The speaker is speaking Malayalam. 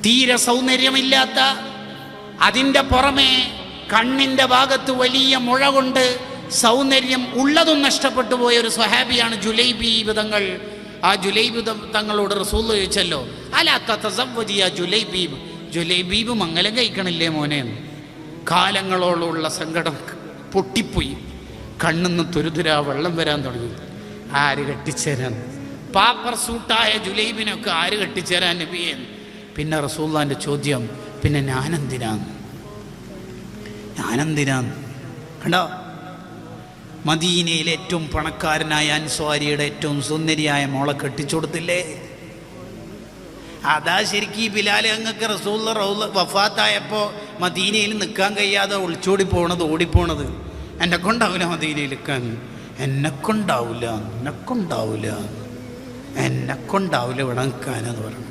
തീരെ സൗന്ദര്യമില്ലാത്ത, അതിൻ്റെ പുറമെ കണ്ണിൻ്റെ ഭാഗത്ത് വലിയ മുഴ കൊണ്ട് സൗന്ദര്യം ഉള്ളതും നഷ്ടപ്പെട്ടു പോയ ഒരു സ്വഹാബിയാണ് ജുലൈബീബ് തങ്ങൾ. ആ ജുലൈബ് തങ്ങളോട് റസൂൽ ചോദിച്ചല്ലോ, അലാ തതസവ്വജി യാ ജുലൈബീബ്, ജുലൈബീബ് മംഗലം കഴിക്കണില്ലേ മോനെ? കാലങ്ങളോളമുള്ള സങ്കടം പൊട്ടിപ്പോയി, കണ്ണിന്ന് തുരുതുരാ വെള്ളം വരാൻ തുടങ്ങി. ആര് കെട്ടിച്ചേരാൻ? പാപ്പർ സൂട്ടായ ജുലൈബിനൊക്കെ ആര് കെട്ടിച്ചേരാൻ നബിയെ? പിന്നെ റസൂലുള്ളാഹിന്റെ ചോദ്യം, പിന്നെ ഞാനെന്തിനാന്ന് കണ്ടോ? മദീനയിലെ ഏറ്റവും പണക്കാരനായ അൻസ്വാരിയുടെ ഏറ്റവും സുന്ദരിയായ മോളെ കെട്ടിച്ചു കൊടുത്തില്ലേ? അതാ ശരിക്കും ഈ ബിലാൽ അങ്ങക്ക് റസൂലുള്ളാഹി വഫാത്തായപ്പോൾ മദീനയിൽ നിൽക്കാൻ കഴിയാതെ ഒളിച്ചോടി പോണത്, ഓടിപ്പോണത്. എന്നെ കൊണ്ടാവില്ല മദീനയിൽ നിൽക്കാൻ, എന്നെക്കൊണ്ടാവില്ല ഇവിടെ നിൽക്കാനെന്ന് പറഞ്ഞു.